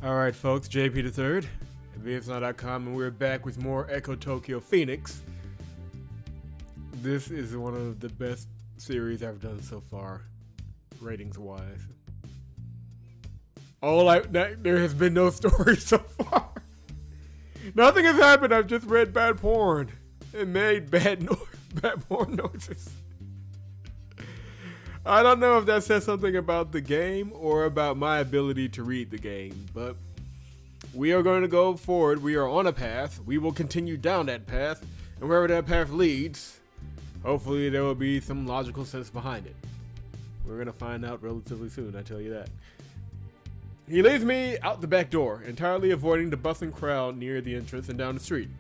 Alright folks, JP the Third at VSNOW.com, and we're back with more Echo Tokyo Phoenix. This is one of the best series I've done so far, ratings wise. There has been no story so far. Nothing has happened. I've just read bad porn and made bad porn noises. I don't know if that says something about the game or about my ability to read the game, but we are going to go forward. We are on a path. We will continue down that path, and wherever that path leads, hopefully there will be some logical sense behind it. We're going to find out relatively soon, I tell you that. He leads me out the back door, entirely avoiding the bustling crowd near the entrance and down the street.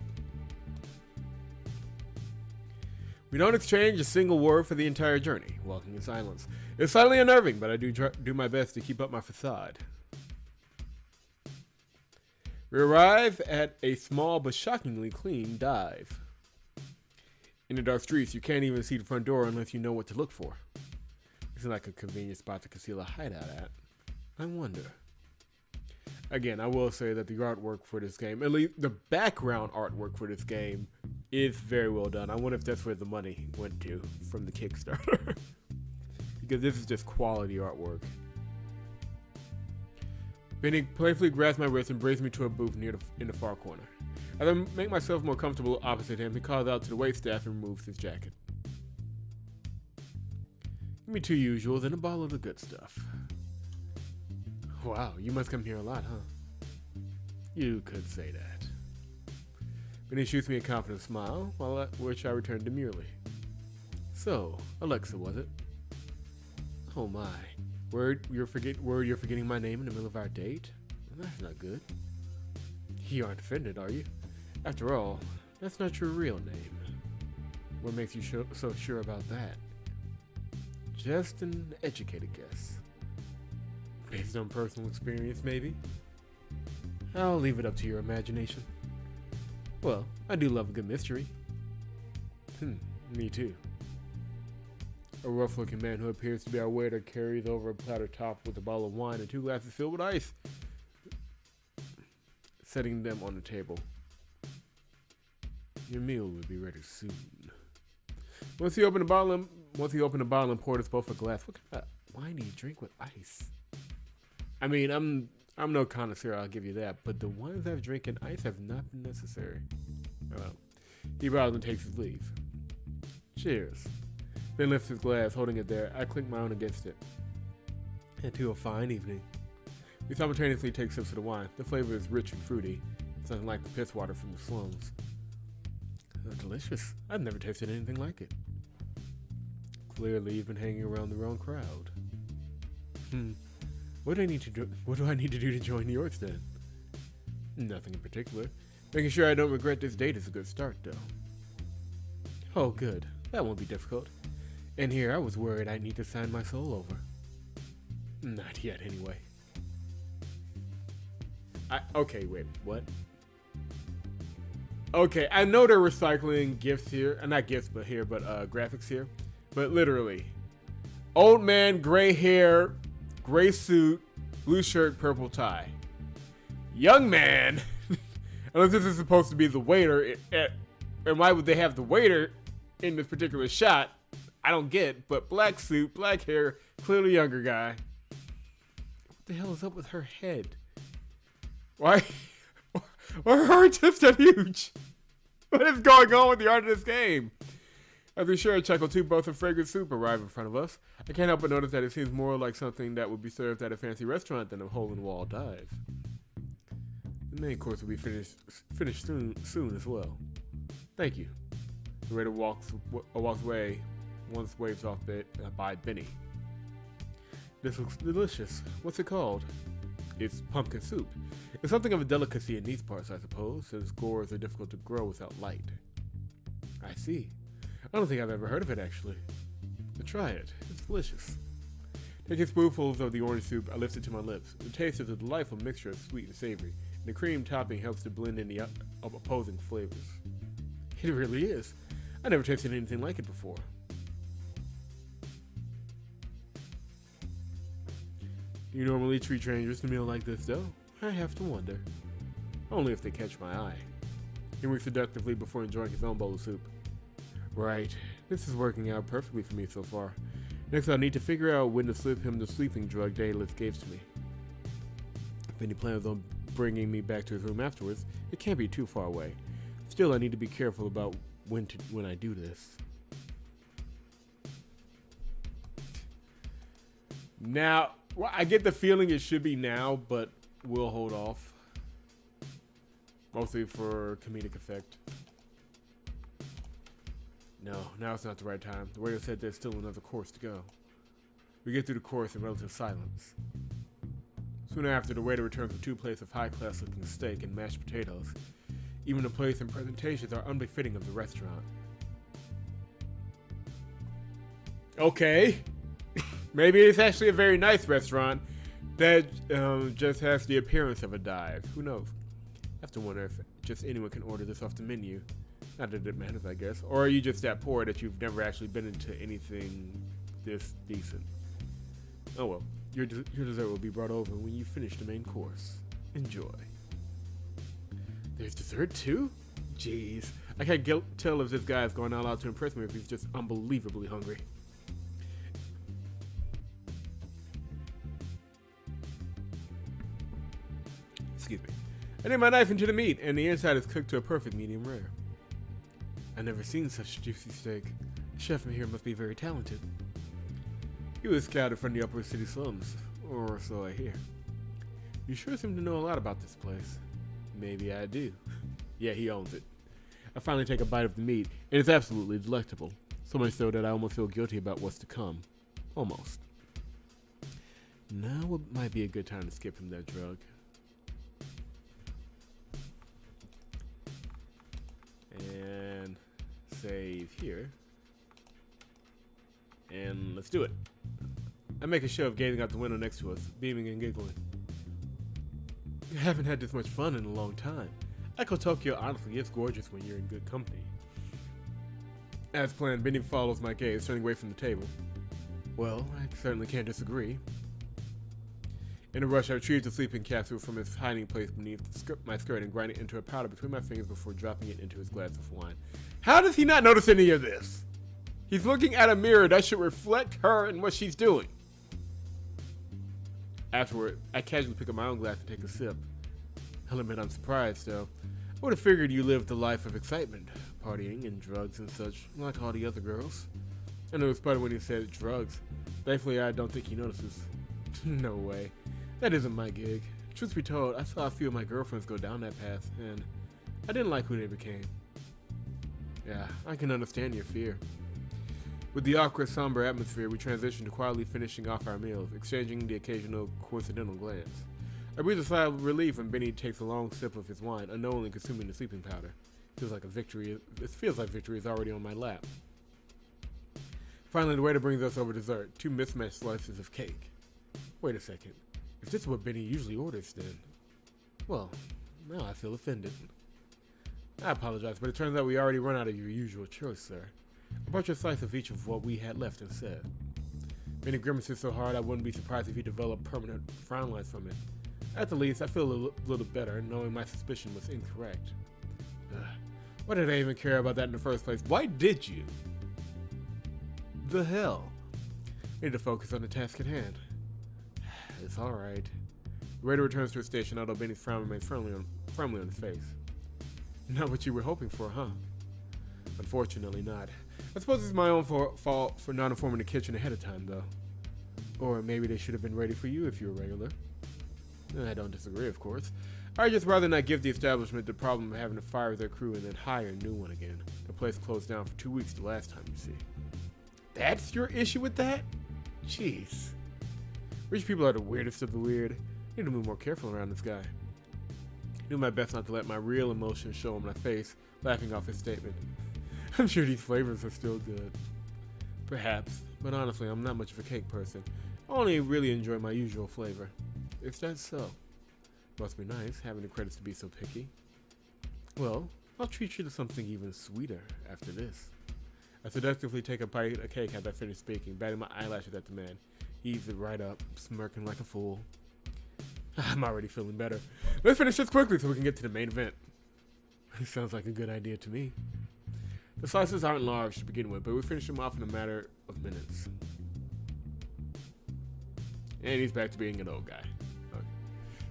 We don't exchange a single word for the entire journey, walking in silence. It's slightly unnerving, but I do my best to keep up my facade. We arrive at a small but shockingly clean dive. In the dark streets, you can't even see the front door unless you know what to look for. It's like a convenient spot to conceal a hideout at. I wonder. Again, I will say that the artwork for this game, at least the background artwork for this game, is very well done. I wonder if that's where the money went to from the Kickstarter. Because this is just quality artwork. Benny playfully grabs my wrist and brings me to a booth in the far corner. As I make myself more comfortable opposite him, he calls out to the waitstaff and removes his jacket. Give me 2 usuals and a bottle of the good stuff. Wow, you must come here a lot, huh? You could say that. Benny shoots me a confident smile, which I return demurely. So, Alexa, was it? Oh my. Word, you're forgetting my name in the middle of our date? Well, that's not good. You aren't offended, are you? After all, that's not your real name. What makes you so sure about that? Just an educated guess. Based on personal experience, maybe? I'll leave it up to your imagination. Well, I do love a good mystery. Me too. A rough-looking man who appears to be our waiter carries over a platter topped with a bottle of wine and 2 glasses filled with ice, setting them on the table. Your meal will be ready soon. Once he opened the bottle and poured us both a glass. What kind of wine do you drink with ice? I mean, I'm no connoisseur, I'll give you that, but the ones I've drank in ice have not been necessary. He bows and takes his leave. Cheers. Then lifts his glass, holding it there. I clink my own against it. And to a fine evening. We simultaneously take sips of the wine. The flavor is rich and fruity. It's unlike the piss water from the slums. Delicious. I've never tasted anything like it. Clearly, you've been hanging around the wrong crowd. What do I need to do to join yours then? Nothing in particular. Making sure I don't regret this date is a good start, though. Oh, good. That won't be difficult. And here I was worried I'd need to sign my soul over. Not yet, anyway. Okay, wait, what? Okay, I know they're recycling gifts here. Not gifts, but graphics here. But literally. Old man, gray hair, gray suit, blue shirt, purple tie. Young man, unless this is supposed to be the waiter, and why would they have the waiter in this particular shot? I don't get, but black suit, black hair, clearly younger guy. What the hell is up with her head? Why are her tips that huge? What is going on with the art of this game? As we share a chuckle too, both a fragrant soup arrive in front of us. I can't help but notice that it seems more like something that would be served at a fancy restaurant than a hole-in-the-wall dive. The main course will be finished soon as well. Thank you. The waiter walks away, once waves off by Benny. This looks delicious. What's it called? It's pumpkin soup. It's something of a delicacy in these parts, I suppose, since gourds are difficult to grow without light. I see. I don't think I've ever heard of it, actually. But try it. It's delicious. Taking spoonfuls of the orange soup, I lift it to my lips. The taste is a delightful mixture of sweet and savory, and the cream topping helps to blend in the opposing flavors. It really is. I never tasted anything like it before. Do you normally treat strangers to a meal like this, though? I have to wonder. Only if they catch my eye. He winks seductively before enjoying his own bowl of soup. Right. This is working out perfectly for me so far. Next, I'll need to figure out when to slip him the sleeping drug Daedalus gave to me. If any plans on bringing me back to his room afterwards, it can't be too far away. Still, I need to be careful about when I do this. Now, well, I get the feeling it should be now, but we'll hold off. Mostly for comedic effect. No, now it's not the right time. The waiter said there's still another course to go. We get through the course in relative silence. Soon after, the waiter returns with 2 plates of high-class looking steak and mashed potatoes. Even the plates and presentations are unbefitting of the restaurant. Okay. Maybe it's actually a very nice restaurant that just has the appearance of a dive. Who knows? I have to wonder if just anyone can order this off the menu. Not that it matters, I guess. Or are you just that poor that you've never actually been into anything this decent? Oh well, your dessert will be brought over when you finish the main course. Enjoy. There's dessert too? Jeez. I can't tell if this guy is going all out to impress me or if he's just unbelievably hungry. Excuse me. I dip my knife into the meat, and the inside is cooked to a perfect medium rare. I've never seen such juicy steak. The chef in here must be very talented. He was scouted from the upper city slums, or so I hear. You sure seem to know a lot about this place. Maybe I do. Yeah, he owns it. I finally take a bite of the meat, and it's absolutely delectable. So much so that I almost feel guilty about what's to come. Almost. Now might be a good time to skip him that drug. And save here. And let's do it. I make a show of gazing out the window next to us, beaming and giggling. I haven't had this much fun in a long time. Echo Tokyo honestly is gorgeous when you're in good company. As planned, Benny follows my gaze, turning away from the table. Well, I certainly can't disagree. In a rush, I retrieved the sleeping capsule from its hiding place beneath my skirt and grind it into a powder between my fingers before dropping it into his glass of wine. How does he not notice any of this? He's looking at a mirror that should reflect her and what she's doing. Afterward, I casually pick up my own glass and take a sip. I'll admit I'm surprised, though. I would have figured you lived a life of excitement, partying and drugs and such, like all the other girls. I know it was part of when he said drugs. Thankfully, I don't think he notices. No way. That isn't my gig. Truth be told, I saw a few of my girlfriends go down that path, and I didn't like who they became. Yeah, I can understand your fear. With the awkward, somber atmosphere, we transition to quietly finishing off our meals, exchanging the occasional coincidental glance. I breathe a sigh of relief when Benny takes a long sip of his wine, unknowingly consuming the sleeping powder. It feels like victory is already on my lap. Finally, the waiter brings us over dessert, 2 mismatched slices of cake. Wait a second. If this is what Benny usually orders, then... Well, now I feel offended. I apologize, but it turns out we already run out of your usual choice, sir. I brought you a slice of each of what we had left instead. Benny grimaces so hard I wouldn't be surprised if he developed permanent frown lines from it. At the least, I feel a little better, knowing my suspicion was incorrect. Why did I even care about that in the first place? Why did you? The hell? I need to focus on the task at hand. It's alright. The waiter returns to his station, although Benny's frown remains firmly on his face. Not what you were hoping for, huh? Unfortunately not. I suppose it's my own fault for not informing the kitchen ahead of time, though. Or maybe they should have been ready for you if you were regular. I don't disagree, of course. I'd just rather not give the establishment the problem of having to fire their crew and then hire a new one again. The place closed down for 2 weeks the last time, you see. That's your issue with that? Jeez. Rich people are the weirdest of the weird. I need to be more careful around this guy. I do my best not to let my real emotions show on my face, laughing off his statement. I'm sure these flavors are still good. Perhaps, but honestly, I'm not much of a cake person. I only really enjoy my usual flavor. If that's so. Must be nice, having the credits to be so picky. Well, I'll treat you to something even sweeter after this. I seductively take a bite of cake as I finish speaking, batting my eyelashes at the man. He eats it right up, smirking like a fool. I'm already feeling better. Let's finish this quickly so we can get to the main event. Sounds like a good idea to me. The slices aren't large to begin with, but we finish them off in a matter of minutes. And he's back to being an old guy. Okay.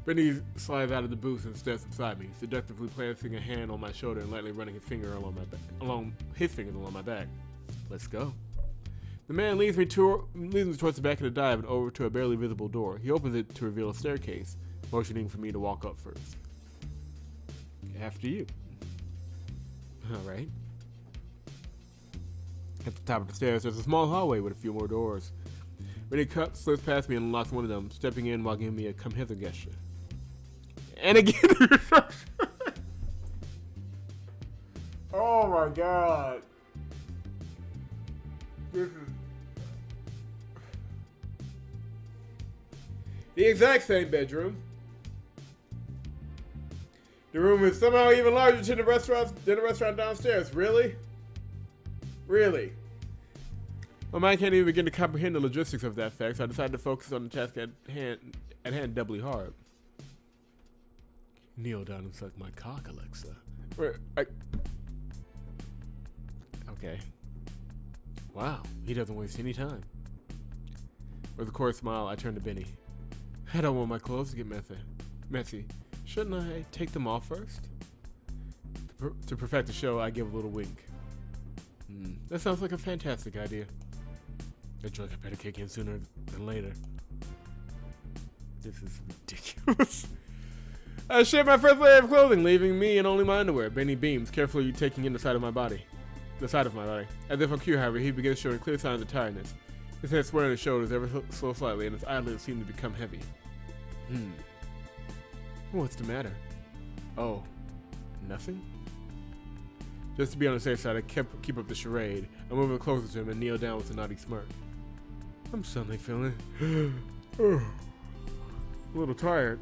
Benny slides out of the booth and steps beside me, seductively placing a hand on my shoulder and lightly running his finger along his fingers along my back. Let's go. The man leads me towards the back of the dive and over to a barely visible door. He opens it to reveal a staircase, motioning for me to walk up first. After you. Alright. At the top of the stairs, there's a small hallway with a few more doors. Benny slips past me and unlocks one of them, stepping in while giving me a come hither gesture. And again, oh my god. This is the exact same bedroom. The room is somehow even larger than the restaurant downstairs. Really? Really? My mind can't even begin to comprehend the logistics of that fact, so I decided to focus on the task at hand doubly hard. Kneel down and suck my cock, Alexa. Okay. Wow, he doesn't waste any time. With a coarse smile, I turn to Benny. I don't want my clothes to get messy. Shouldn't I take them off first? To perfect the show, I give a little wink. That sounds like a fantastic idea. The drug I better kick in sooner than later. This is ridiculous. I shed my first layer of clothing, leaving me and only my underwear. Benny beams, carefully taking in the side of my body. As if on cue, however, he begins showing clear signs of tiredness. His head squaring his shoulders ever so slightly, and his eyelids seem to become heavy. What's the matter? Oh, nothing? Just to be on the safe side, I keep up the charade. I'm moving closer to him and kneel down with a naughty smirk. I'm suddenly feeling a little tired.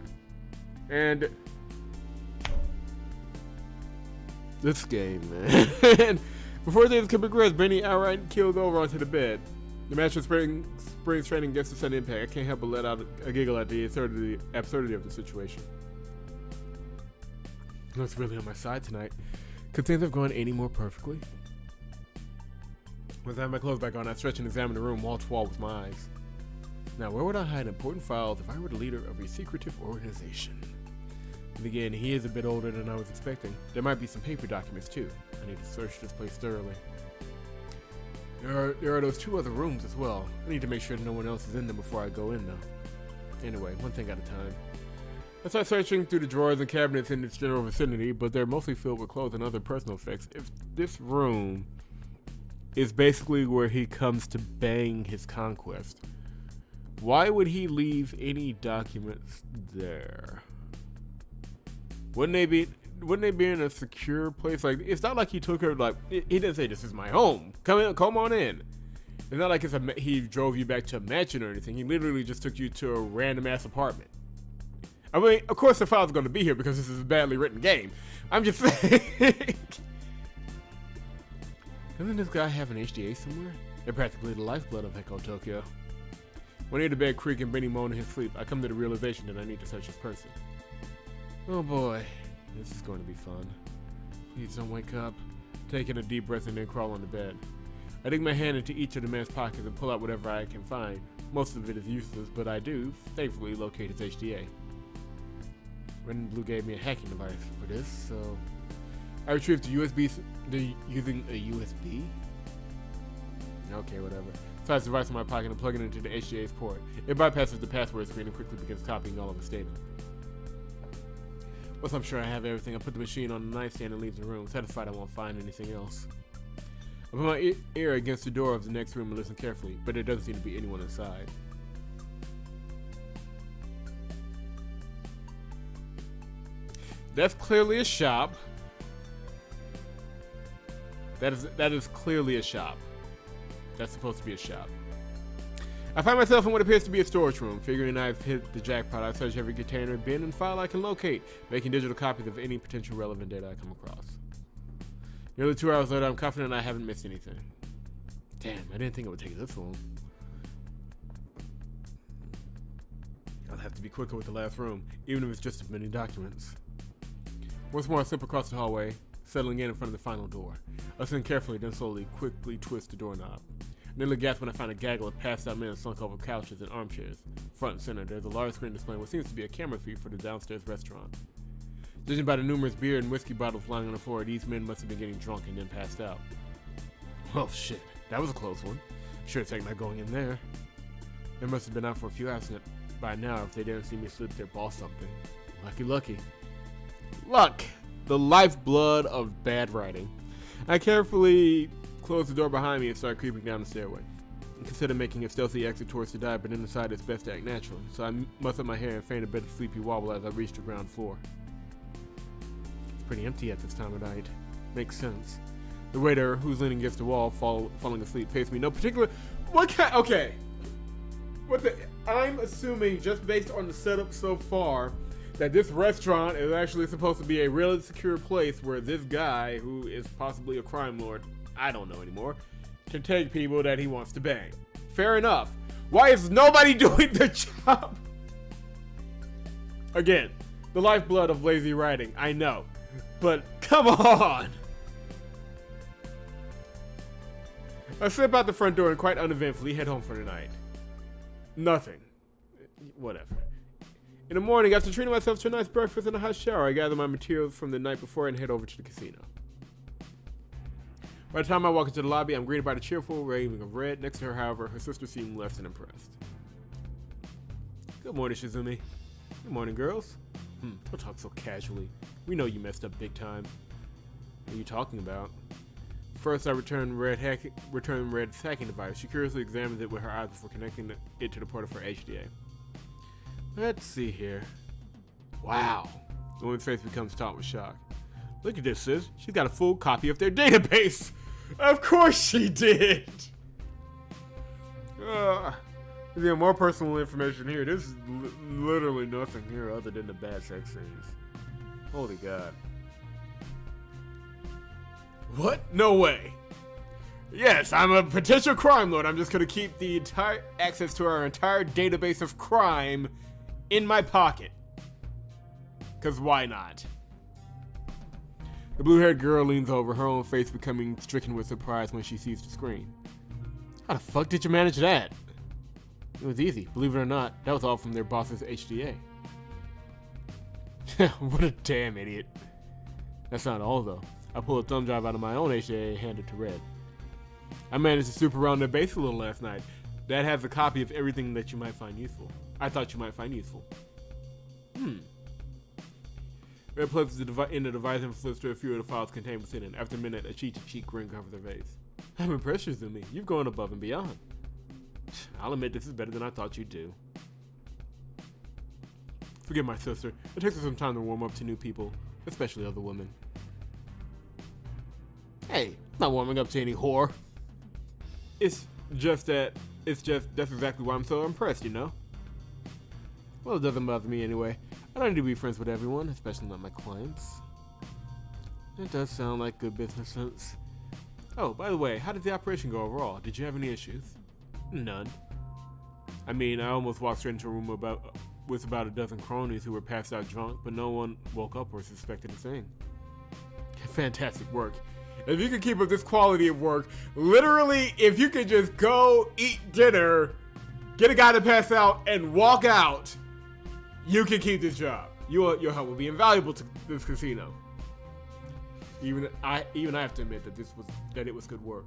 And this game, man. Before things can progress, Benny outright keels over onto the bed. The mattress springs straining against the sudden impact. I can't help but let out a giggle at the absurdity of the situation. Looks really on my side tonight. Could things have gone any more perfectly? Once I have my clothes back on, I stretch and examine the room wall to wall with my eyes. Now, where would I hide important files if I were the leader of a secretive organization? And again, he is a bit older than I was expecting. There might be some paper documents too. I need to search this place thoroughly. There are those two other rooms as well. I need to make sure no one else is in them before I go in though. Anyway, one thing at a time. I start searching through the drawers and cabinets in its general vicinity, but they're mostly filled with clothes and other personal effects. If this room is basically where he comes to bang his conquest, why would he leave any documents there? Wouldn't they be in a secure place? Like, it's not like he took her, like, he didn't say this is my home. Come on in. It's not like he drove you back to a mansion or anything. He literally just took you to a random ass apartment. I mean, of course the file's going to be here because this is a badly written game. I'm just saying. Doesn't this guy have an HDA somewhere? They're practically the lifeblood of Echo Tokyo. When I hear the bed creak and Benny moan in his sleep, I come to the realization that I need to search his person. Oh boy, this is going to be fun. Please don't wake up. Taking a deep breath and then crawl on the bed. I dig my hand into each of the man's pockets and pull out whatever I can find. Most of it is useless, but I do, thankfully, locate his HDA. Red and Blue gave me a hacking device for this, so I retrieved the USB using a USB. Okay, whatever. Slides the device in my pocket and plug it into the HDA's port. It bypasses the password screen and quickly begins copying all of his data. Once I'm sure I have everything, I put the machine on the nightstand and leave the room, satisfied I won't find anything else. I put my ear against the door of the next room and listen carefully, but there doesn't seem to be anyone inside. That's clearly a shop. That is clearly a shop. That's supposed to be a shop. I find myself in what appears to be a storage room. Figuring I've hit the jackpot, I search every container, bin, and file I can locate, making digital copies of any potential relevant data I come across. Nearly 2 hours later, I'm confident I haven't missed anything. Damn, I didn't think it would take this long. I'll have to be quicker with the last room, even if it's just as many documents. Once more, I slip across the hallway, settling in front of the final door. I listen carefully, then quickly twist the doorknob. I nearly gasp when I find a gaggle of passed-out men slumped over couches and armchairs. Front and center, there's a large screen displaying what seems to be a camera feed for the downstairs restaurant. Judging by the numerous beer and whiskey bottles lying on the floor, these men must have been getting drunk and then passed out. Well, shit, that was a close one. Sure take my going in there. They must have been out for a few hours by now if they didn't see me slip their ball something. Lucky. Luck! The lifeblood of bad writing. I carefully closed the door behind me and started creeping down the stairway. I considered making a stealthy exit towards the dive, but then decided it's best to act naturally, so I muffled my hair and feigned a bit of sleepy wobble as I reached the ground floor. It's pretty empty at this time of night. Makes sense. The waiter, who's leaning against the wall, falling asleep, faced me no particular... Okay. I'm assuming, just based on the setup so far, that this restaurant is actually supposed to be a really secure place where this guy, who is possibly a crime lord, I don't know anymore, can take people that he wants to bang. Fair enough. Why is nobody doing the job? Again, the lifeblood of lazy writing, I know. But come on! I slip out the front door and quite uneventfully head home for the night. Nothing. Whatever. In the morning, after treating myself to a nice breakfast and a hot shower, I gather my materials from the night before and head over to the casino. By the time I walk into the lobby, I'm greeted by the cheerful raving of Red. Next to her, however, her sister seemed less than impressed. Good morning, Shizume. Good morning, girls. Don't talk so casually. We know you messed up big time. What are you talking about? First, I return Red's hacking device. She curiously examines it with her eyes before connecting it to the port of her HDA. Let's see here. Wow. The woman's face becomes taut with shock. Look at this, sis. She's got a full copy of their database. Of course she did. There's more personal information here. This is literally nothing here other than the bad sex scenes. Holy God. What? No way. Yes, I'm a potential crime lord. I'm just going to keep the entire access to our entire database of crime in my pocket. Because why not? The blue-haired girl leans over, her own face becoming stricken with surprise when she sees the screen. How the fuck did you manage that? It was easy. Believe it or not, that was all from their boss's HDA. What a damn idiot. That's not all, though. I pulled a thumb drive out of my own HDA and handed it to Red. I managed to soup around their base a little last night. That has a copy of everything that you might find useful. I thought you might find useful. Red plugs in the device and flips through a few of the files contained within it. After a minute, a cheek-to-cheek grin covers their face. I'm impressed, Shizume. You've gone above and beyond. I'll admit this is better than I thought you'd do. Forgive my sister. It takes her some time to warm up to new people, especially other women. Hey, I'm not warming up to any whore. That's exactly why I'm so impressed, you know? Well, it doesn't bother me anyway. I don't need to be friends with everyone, especially not my clients. It does sound like good business sense. Oh, by the way, how did the operation go overall? Did you have any issues? None. I mean, I almost walked straight into a room with about a dozen cronies who were passed out drunk, but no one woke up or suspected a thing. Fantastic work. If you could keep up this quality of work, literally, if you could just go eat dinner, get a guy to pass out, and walk out, you can keep this job. Your help will be invaluable to this casino. Even I have to admit that it was good work.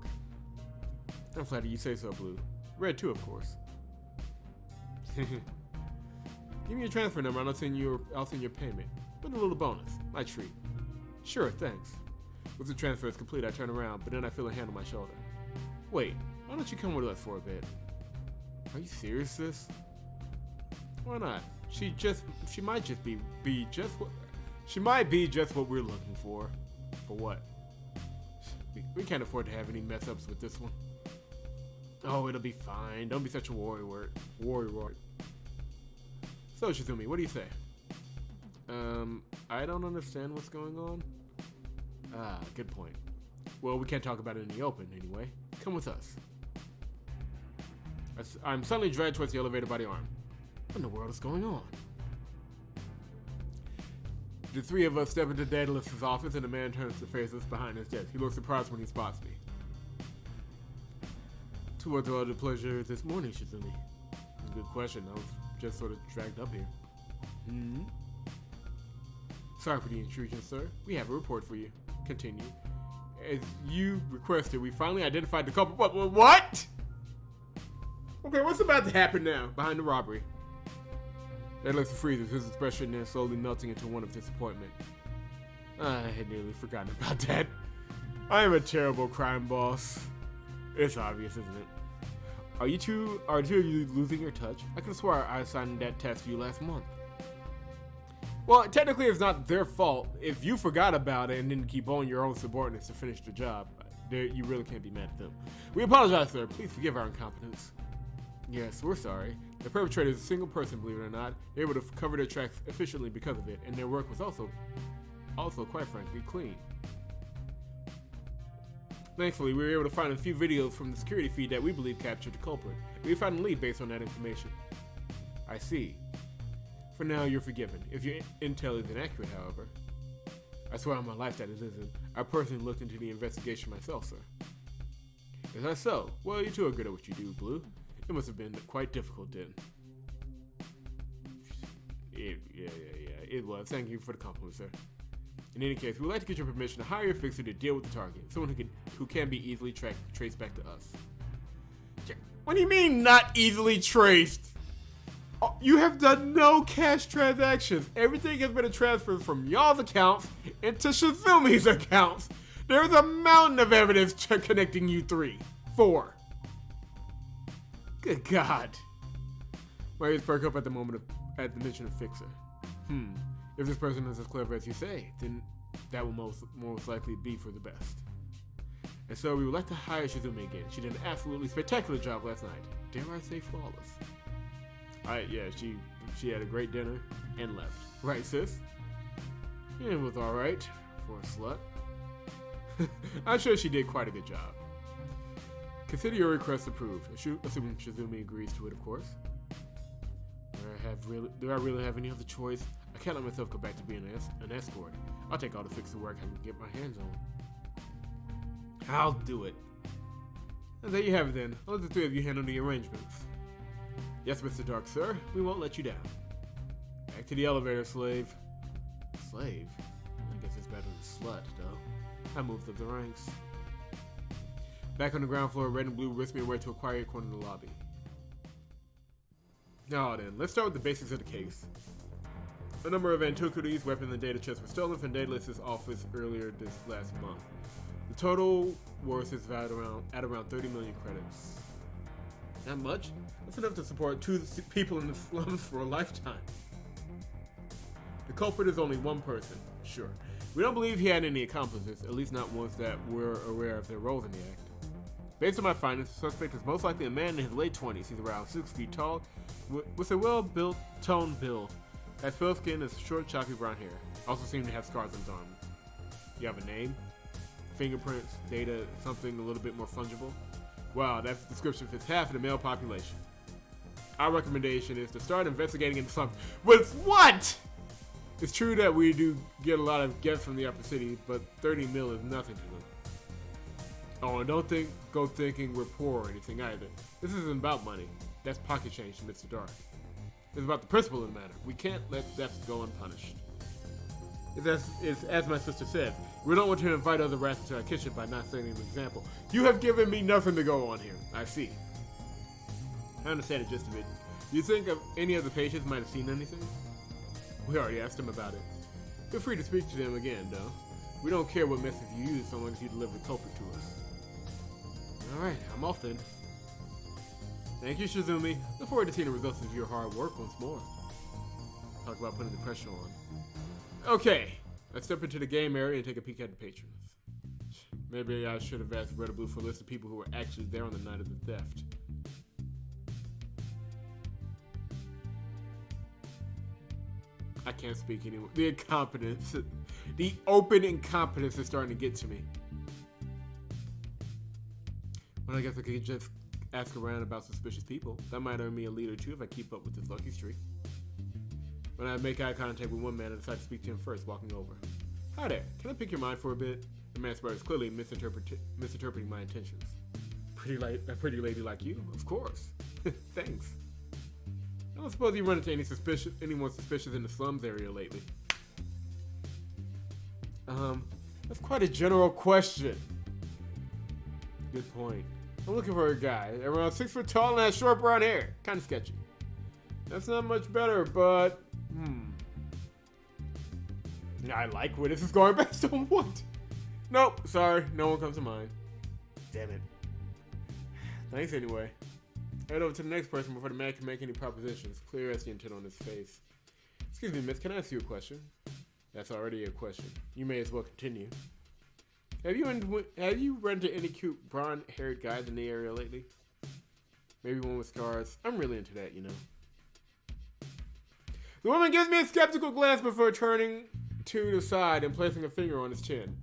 I'm flattered you say so, Blue. Red too, of course. Give me your transfer number and I'll send your payment. With a little bonus. My treat. Sure, thanks. Once the transfer is complete, I turn around, but then I feel a hand on my shoulder. Wait, why don't you come with us for a bit? Are you serious, sis? Why not? She might be just what we're looking for. For what? We can't afford to have any mess ups with this one. Oh, it'll be fine. Don't be such a worrywart. So, Shizume, what do you say? I don't understand what's going on. Ah, good point. Well, we can't talk about it in the open anyway. Come with us. I'm suddenly dragged towards the elevator by the arm. What in the world is going on? The three of us step into Daedalus's office, and the man turns to face us behind his desk. He looks surprised when he spots me. To what do I do pleasure this morning, Shizume? Good question. I was just sort of dragged up here. Sorry for the intrusion, sir. We have a report for you. Continue. As you requested, we finally identified the culprit. What? Okay, what's about to happen now behind the robbery? Daedalus freezes, his expression is slowly melting into one of disappointment. I had nearly forgotten about that. I am a terrible crime boss. It's obvious, isn't it? Are two of you losing your touch? I could have swore I assigned that task to you last month. Well, technically it's not their fault. If you forgot about it and didn't keep on your own subordinates to finish the job, you really can't be mad at them. We apologize, sir. Please forgive our incompetence. Yes, we're sorry. The perpetrator is a single person, believe it or not. They were able to cover their tracks efficiently because of it, and their work was also quite frankly, clean. Thankfully, we were able to find a few videos from the security feed that we believe captured the culprit. We found a lead based on that information. I see. For now, you're forgiven. If your intel is inaccurate, however. I swear on my life that it isn't. I personally looked into the investigation myself, sir. Is that so? Well, you two are good at what you do, Blue. It must have been quite difficult then. It was. Thank you for the compliment, sir. In any case, we would like to get your permission to hire a fixer to deal with the target, someone who can be easily traced back to us. What do you mean, not easily traced? Oh, you have done no cash transactions. Everything has been transferred from y'all's accounts into Shizume's accounts. There's a mountain of evidence connecting you four. Good God. My ears perk up at the mention of fixer. If this person is as clever as you say, then that will most likely be for the best. And so we would like to hire Shizume again. She did an absolutely spectacular job last night. Dare I say flawless? Yeah, she had a great dinner and left. Right, sis? It was alright for a slut. I'm sure she did quite a good job. Consider your request approved, assuming Shizume agrees to it, of course. Do I really have any other choice? I can't let myself go back to being an escort. I'll take all the fixer work I can get my hands on. I'll do it. And there you have it then. I'll let the three of you handle the arrangements. Yes, Mr. Dark, sir. We won't let you down. Back to the elevator, slave. Slave? I guess it's better than slut, though. I moved up the ranks. Back on the ground floor, Red and Blue whisked me away to a quiet corner of the lobby. Now then, let's start with the basics of the case. A number of antiquities, weapons, and data chests were stolen from Daedalus's office earlier this last month. The total worth is valued at around 30 million credits. Not much? That's enough to support 2 people in the slums for a lifetime. The culprit is only one person, sure. We don't believe he had any accomplices, at least not ones that were aware of their roles in the act. Based on my findings, the suspect is most likely a man in his late 20s. He's around 6 feet tall, with a well-built, toned build. Has pale skin and short, choppy brown hair. Also seems to have scars on his arm. You have a name? Fingerprints? Data? Something a little bit more fungible? Wow, that description fits half of the male population. Our recommendation is to start investigating into something. With what? It's true that we do get a lot of guests from the upper city, but 30 mil is nothing to them. Oh, and don't go thinking we're poor or anything either. This isn't about money. That's pocket change to Mr. Dark. It's about the principle of the matter. We can't let theft go unpunished. It's as my sister said, we don't want to invite other rats into our kitchen by not setting an example. You have given me nothing to go on here. I see. I understand it just a bit. Do you think any of the patients might have seen anything? We already asked them about it. Feel free to speak to them again, though. We don't care what method you use so long as you deliver the culprit to us. Alright, I'm off then. Thank you, Shizume. Look forward to seeing the results of your hard work once more. Talk about putting the pressure on. Okay, let's step into the game area and take a peek at the patrons. Maybe I should have asked Red or Blue for a list of people who were actually there on the night of the theft. I can't speak anymore. The incompetence. The open incompetence is starting to get to me. Well, I guess ask around about suspicious people. That might earn me a lead or two if I keep up with this lucky streak. When I make eye contact with one man, I decide to speak to him first, walking over. Hi there, can I pick your mind for a bit? The man's brother is clearly misinterpreting my intentions. A pretty lady like you? Of course. Thanks. I don't suppose you run into anyone suspicious in the slums area lately. That's quite a general question. Good point. I'm looking for a guy around 6 foot tall and has short brown hair. Kind of sketchy. That's not much better, but I like where this is going based on what? Nope, sorry, no one comes to mind. Damn it. Thanks anyway. Head over to the next person before the man can make any propositions. Clear as the intent on his face. Excuse me, miss, can I ask you a question? That's already a question. You may as well continue. Have you run into any cute brown-haired guys in the area lately? Maybe one with scars. I'm really into that, you know. The woman gives me a skeptical glance before turning to the side and placing a finger on his chin.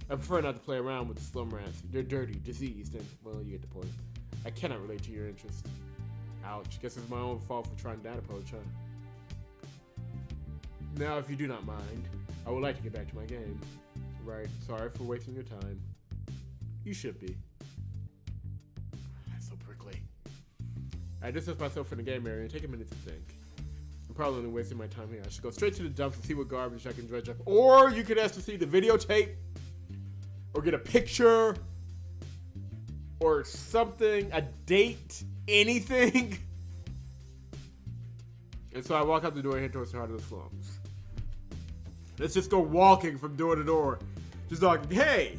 I prefer not to play around with the slum rats. They're dirty, diseased, and, well, you get the point. I cannot relate to your interest. Ouch. Guess it's my own fault for trying that approach, huh? Now, if you do not mind, I would like to get back to my game. Right, sorry for wasting your time. You should be. That's so prickly. I distance myself from the game area and take a minute to think. I'm probably only wasting my time here. I should go straight to the dumps and see what garbage I can dredge up. Or you could ask to see the videotape. Or get a picture. Or something. A date. Anything. And so I walk out the door and head towards the heart of the slums. Let's just go walking from door to door. Just talking, hey,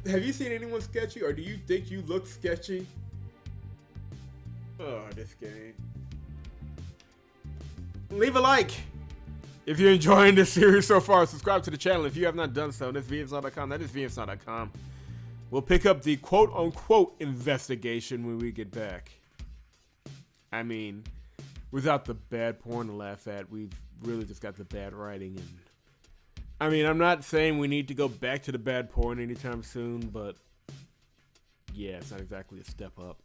have you seen anyone sketchy, or do you think you look sketchy? Oh, this game. Leave a like if you're enjoying this series so far. Subscribe to the channel if you have not done so. That's vmsnow.com. That is vmsnow.com. We'll pick up the quote-unquote investigation when we get back. I mean, without the bad porn to laugh at, we've really just got the bad writing. And I mean, I'm not saying we need to go back to the bad porn anytime soon, but yeah, it's not exactly a step up.